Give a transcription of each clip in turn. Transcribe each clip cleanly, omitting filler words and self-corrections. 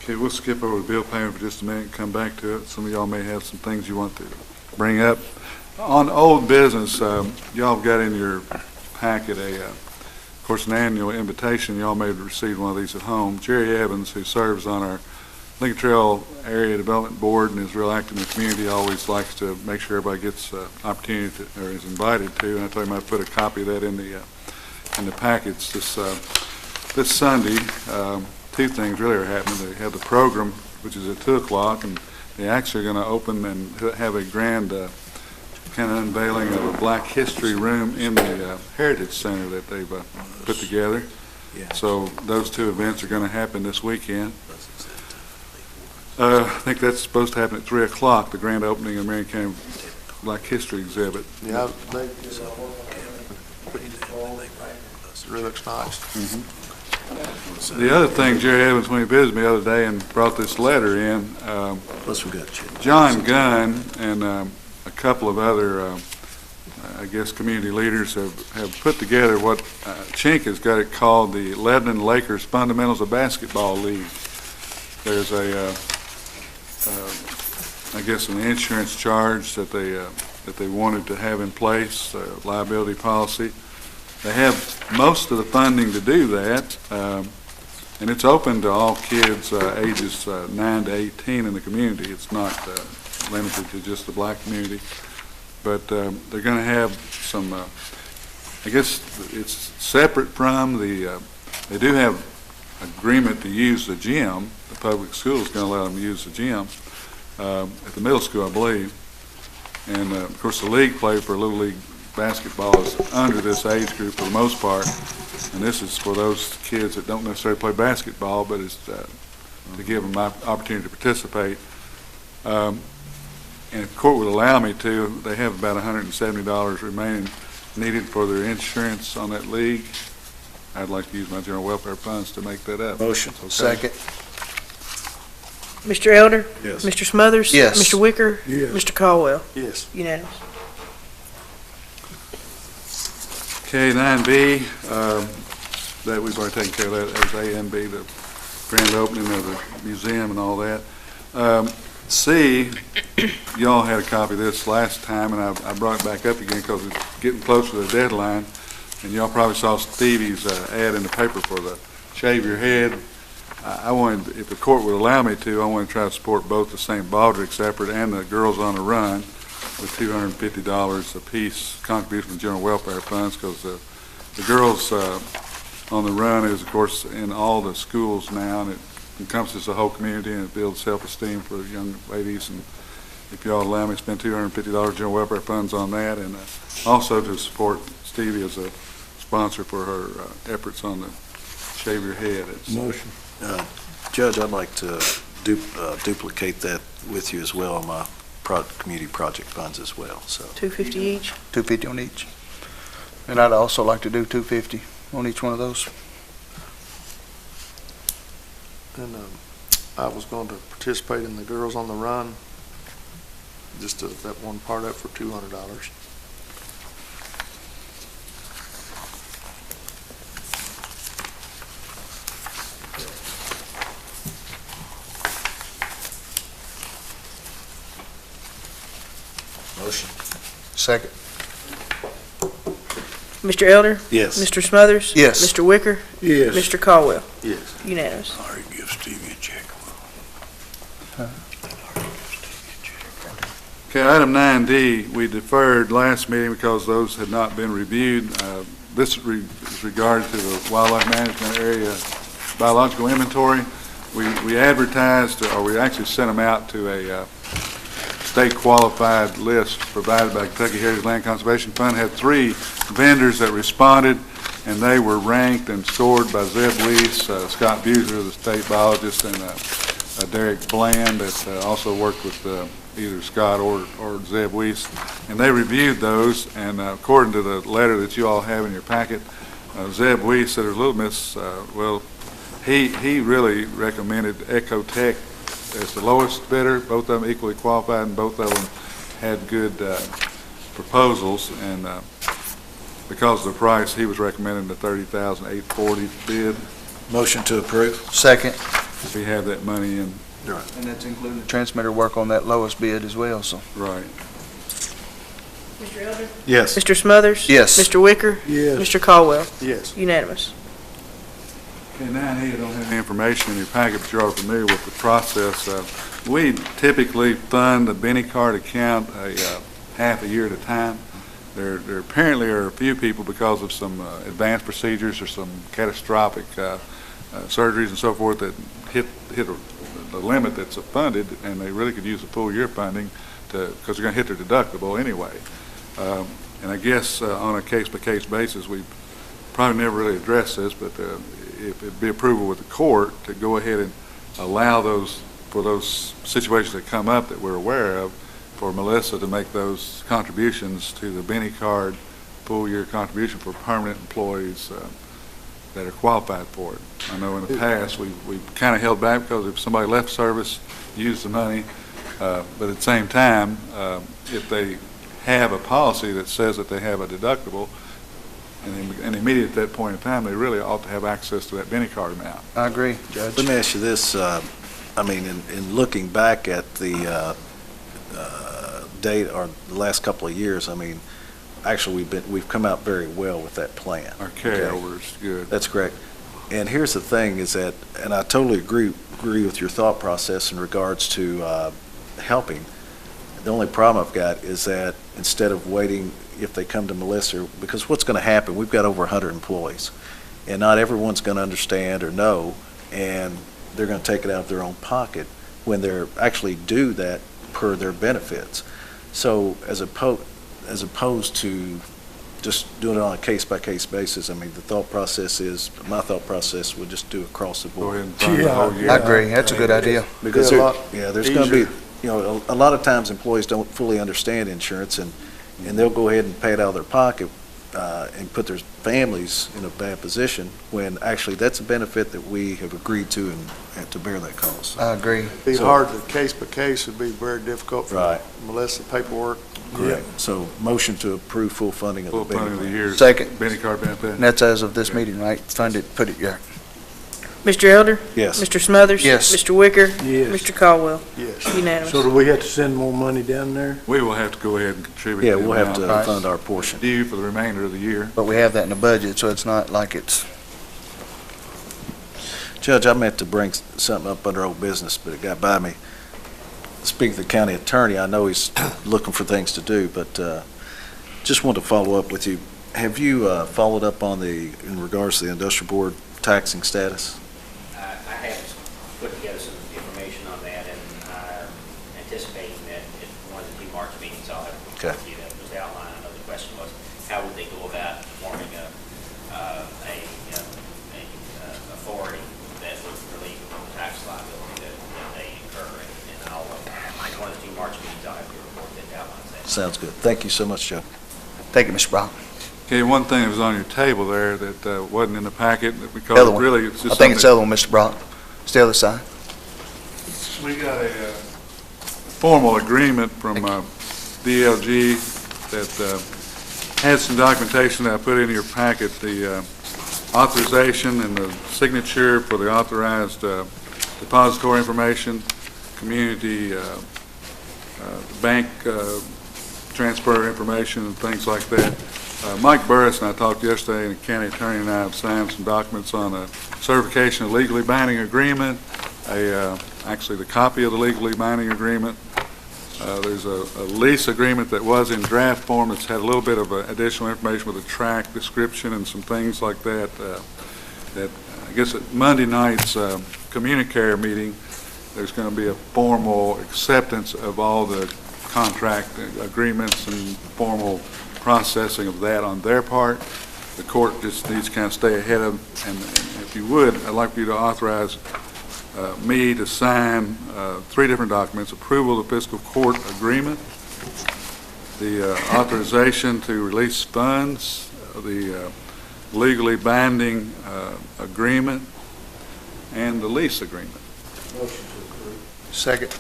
Okay, we'll skip over the bill payment for just a minute and come back to it. Some of y'all may have some things you want to bring up. On old business, y'all got in your packet of course, an annual invitation. Y'all may have received one of these at home. Jerry Evans, who serves on our Lincoln Trail Area Development Board and is real active in the community, always likes to make sure everybody gets opportunity to, or is invited to. And I told him I'd put a copy of that in the packets this Sunday. Two things really are happening. They have the program, which is at 2 o'clock, and they actually are going to open and have a grand kind of unveiling of a Black History room in the Heritage Center that they've put together. So those two events are going to happen this weekend. I think that's supposed to happen at 3 o'clock, the grand opening of Marion County Black History exhibit. Yeah, it really looks nice. Mm-hmm. The other thing, Jerry Evans, when he visited me the other day and brought this letter in, John Gunn and a couple of other, I guess, community leaders have put together what Chink has got it called the Lebanon Lakers Fundamentals of Basketball League. There's I guess, an insurance charge that they wanted to have in place, liability policy. They have most of the funding to do that, and it's open to all kids ages 9 to 18 in the community. It's not limited to just the Black community, but they're going to have some. I guess it's separate from the. They do have agreement to use the gym. The public school is going to allow them to use the gym at the middle school, I believe. And of course, the league play for Little League basketball is under this age group for the most part, and this is for those kids that don't necessarily play basketball, but it's to give them opportunity to participate. And if the court would allow me to, they have about $170 remaining needed for their insurance on that league. I'd like to use my general welfare funds to make that up. Motion. Okay. Second. Mr. Elder? Yes. Mr. Smothers? Yes. Mr. Wicker? Yes. Mr. Caldwell? Yes. Unanimous. Okay, 9B, that we've already taken care of that. That was A and B, the grand opening of the museum and all that. C, y'all had a copy of this last time, and I brought it back up again because it's getting close to the deadline. And y'all probably saw Stevie's ad in the paper for the Shave Your Head. I wanted, if the court would allow me to, I want to try to support both the St. Baldrick's effort and the Girls on the Run with $250 apiece contribution from general welfare funds, because the Girls on the Run is, of course, in all the schools now, and it encompasses the whole community, and it builds self-esteem for young ladies. And if y'all allow me to spend $250 general welfare funds on that, and also to support Stevie as a sponsor for her efforts on the Shave Your Head. Motion. Judge, I'd like to duplicate that with you as well on my community project funds as well. So $250 each? $250 on each. And I'd also like to do $250 on each one of those. And I was going to participate in the Girls on the Run, just to that one part up for $200. motion. Second. Mr. Elder? Yes. Mr. Smothers? Yes. Mr. Wicker? Yes. Mr. Caldwell? Yes. Unanimous. I already give Stevie a check. Okay, item 9D, we deferred last meeting because those had not been reviewed. This is regard to the wildlife management area biological inventory. We advertised, or we actually sent them out to a state qualified list provided by Kentucky Heritage Land Conservation Fund. Had 3 vendors that responded, and they were ranked and scored by Zeb Weiss, Scott Buser, the state biologist, and Derek Bland that also worked with either Scott or Zeb Weiss. And they reviewed those, and according to the letter that you all have in your packet, Zeb Weiss said there's a little well, he really recommended Ecotech as the lowest bidder, both of them equally qualified, and both of them had good proposals. And because of the price, he was recommending the $30,840 bid. Motion to approve. Second. if we have that money in. And that's including the transmitter work on that lowest bid as well, so. Right. Mr. Elder? Yes. Mr. Smothers? Yes. Mr. Wicker? Yes. Mr. Caldwell? Yes. Unanimous. Okay, 9E, I don't have any information in your packet, but you're all familiar with the process. We typically fund the Benny card account half a year at a time. There apparently are a few people, because of some advanced procedures or some catastrophic surgeries and so forth, that hit the limit that's funded, and they really could use a full year funding because they're going to hit their deductible anyway. And I guess on a case-by-case basis, we probably never really addressed this, but if it'd be approval with the court to go ahead and allow for those situations that come up that we're aware of, for Melissa to make those contributions to the Benny card full year contribution for permanent employees that are qualified for it. I know in the past we kind of held back because if somebody left service, used the money, but at the same time, if they have a policy that says that they have a deductible, and immediately at that point in time, they really ought to have access to that Benny card amount. I agree, Judge. Let me ask you this, I mean, in looking back at the date or the last couple of years, I mean, actually we've come out very well with that plan. Our carryover is good. That's correct. And here's the thing is that, and I totally agree with your thought process in regards to helping. The only problem I've got is that instead of waiting if they come to Melissa, because what's going to happen, we've got over 100 employees, and not everyone's going to understand or know, and they're going to take it out of their own pocket when they're actually due that per their benefits. So as opposed to just doing it on a case-by-case basis, I mean, my thought process would just do across the Go board. ahead and fund the whole year. I agree, that's a good idea. Because Be a lot there's going to be, a lot of times employees don't fully understand insurance, and they'll go ahead and pay it out of their pocket and put their families in a bad position, when actually that's a benefit that we have agreed to and to bear that cost. I agree. Be So- hard, the case by case would be very difficult for Right. Melissa paperwork. Correct. So motion to approve full funding of the Full funding of the Benny. year. Second. Benny card benefit. And that's as of this meeting, right? Fund it, put it, yeah. Mr. Elder? Yes. Mr. Smothers? Yes. Mr. Wicker? Yes. Mr. Caldwell? Yes. Unanimous. So do we have to send more money down there? We will have to go ahead and contribute. Yeah, the we'll have to amount fund our portion. due for the remainder of the year. But we have that in the budget, so it's not like it's, Judge, I meant to bring something up under old business, but it got by me. Speaking to the county attorney, I know he's looking for things to do, but just want to follow up with you. Have you followed up on in regards to the industrial board taxing status? I have put together some information on that, and I'm anticipating that at one of the 2 March meetings, I'll have a Okay. review that was the outline. I know the question was, how would they go about forming a authority that would relieve them of the tax liability that they incur, and I'll, at one of the 2 March meetings, I'll have to report that outlines that. Sounds good. Thank you so much, Joe. thank you, Mr. Brown. Okay, one thing that was on your table there that wasn't in the packet, because The other one. really it's just I think it's the something- other one, Mr. Brown. It's the other side. We got a formal agreement from DLG that has some documentation that I put in your packet, the authorization and the signature for the authorized depository information, community bank transfer information and things like that. Mike Burris and I talked yesterday, and the county attorney and I have signed some documents on a certification of legally binding agreement, actually the copy of the legally binding agreement. There's a lease agreement that was in draft form that's had a little bit of additional information with a track description and some things like that. That I guess at Monday night's communicator meeting, there's going to be a formal acceptance of all the contract agreements and formal processing of that on their part. The court just needs to kind of stay ahead of, and if you would, I'd like you to authorize me to sign 3 different documents: approval of the fiscal court agreement, the authorization to release funds, the legally binding agreement, and the lease agreement. Second.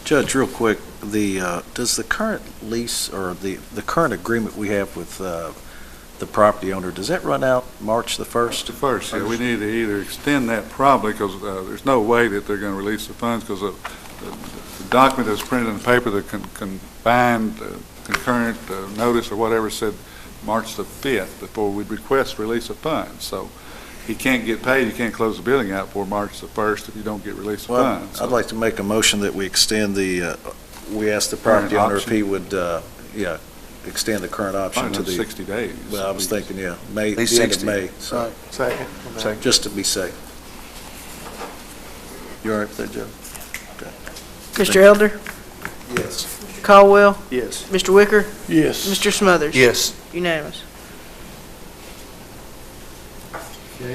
Judge, real quick, does the current lease or the current agreement we have with the the property owner, does that run out March the 1st? The first, yeah, we need to either extend that probably, because there's no way that they're going to release the funds, because the document that's printed in the paper, the combined concurrent notice or whatever said March the 5th before we'd request release of funds. So he can't get paid, you can't close the building out before March the 1st if you don't get release of Well, funds. I'd like to make a motion that we extend we ask the property owner if he would, extend the current option to the, 60 days. well, I was thinking, May, the Least end of 60. May, so, Second. just to be safe. You all right with that, Joe? Mr. Elder? Yes. Mr. Caldwell? Yes. Mr. Wicker? Yes. Mr. Smothers? Yes. Unanimous.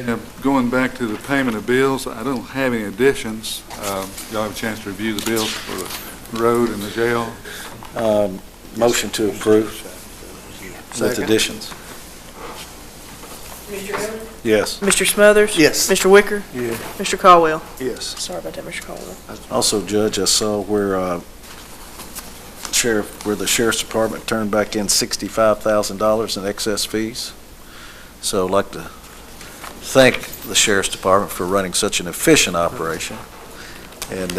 Now, going back to the payment of bills, I don't have any additions. Y'all have a chance to review the bills for the road and the jail. Motion to approve with Second. additions. Mr. Elder? Yes. Mr. Smothers? Yes. Mr. Wicker? Yeah. Mr. Caldwell? Yes. Sorry about that, Mr. Caldwell. Also, Judge, I saw where the Sheriff's Department turned back in $65,000 in excess fees. So I'd like to thank the Sheriff's Department for running such an efficient operation. And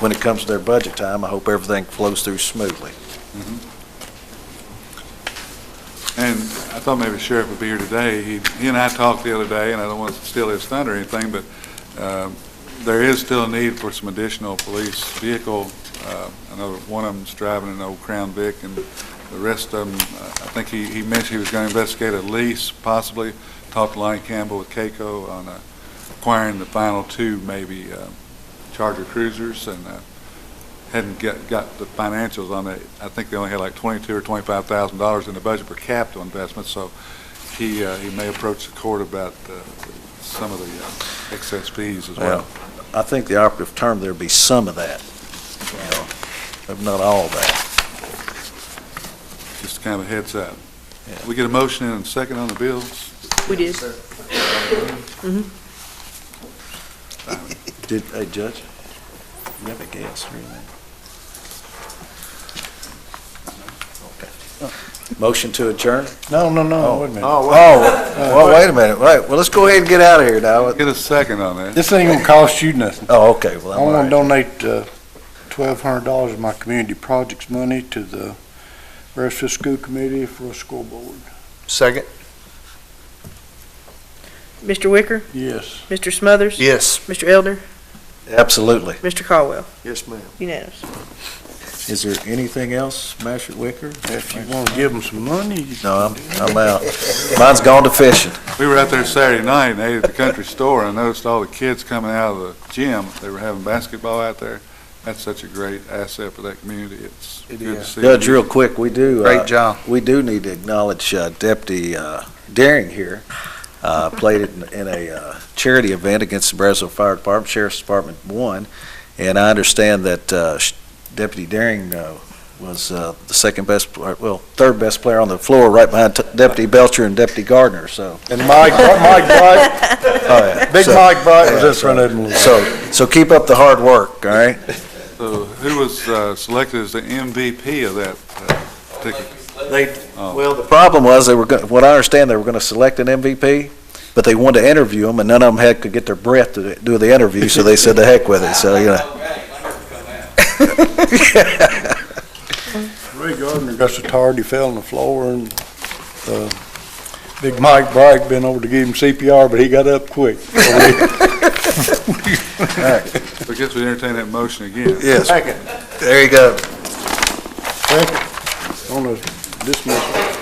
when it comes to their budget time, I hope everything flows through smoothly. And I thought maybe the sheriff would be here today. He and I talked the other day, and I don't want to steal his thunder or anything, but there is still a need for some additional police vehicle. I know one of them's driving an old Crown Vic, and the rest of them, I think he mentioned he was going to investigate a lease, possibly. Talked to Lonnie Campbell with CAECO on acquiring the final two, maybe, Charger Cruisers, and hadn't got the financials on that. I think they only had like $22,000 or $25,000 in the budget for capital investments, so he may approach the court about some of the excess fees as well. I think the operative term there would be some of that, if not all of that. Just kind of a heads up. Yeah. We get a motion and a second on the bills. We did. Hey, Judge, you have a guess or anything? Okay. Motion to adjourn? No, wait a minute. Well, wait a minute. Right. Well, let's go ahead and get out of here now. Get a second on that. This ain't gonna cost you nothing. Oh, okay. Well, I I'm all wanna right. donate $1,200 of my community projects money to the Fiscal School Committee for a scoreboard. Second? Mr. Wicker? Yes. Mr. Smothers? Yes. Mr. Elder? Absolutely. Mr. Caldwell? Yes, ma'am. Unanimous. Is there anything else, Masher Wicker? If you wanna give them some money, you No, I'm out. Mine's gone to fishing. We were out there Saturday night and ate at the country store, and I noticed all the kids coming out of the gym. They were having basketball out there. That's such a great asset for that community. It's It good to is. see. Judge, real quick, we do. Great job. We do need to acknowledge Deputy Daring here. Played in a charity event against the Brazoil Fire Department. Sheriff's Department won, and I understand that Deputy Daring was the third best player on the floor, right behind Deputy Belcher and Deputy Gardner. So, and Mike Bright, Big Mike Bright was in front of him. so keep up the hard work. All right. So who was selected as the MVP of that particular? Well, the problem was what I understand, they were going to select an MVP, but they wanted to interview them, and none of them could get their breath to do the interview, so they said the heck with it. So Ray Gardner got so tired he fell on the floor, and Big Mike Bright been over to give him CPR, but he got up quick. All right. So I guess we entertain that motion again. yes, there you go. On the dismissal.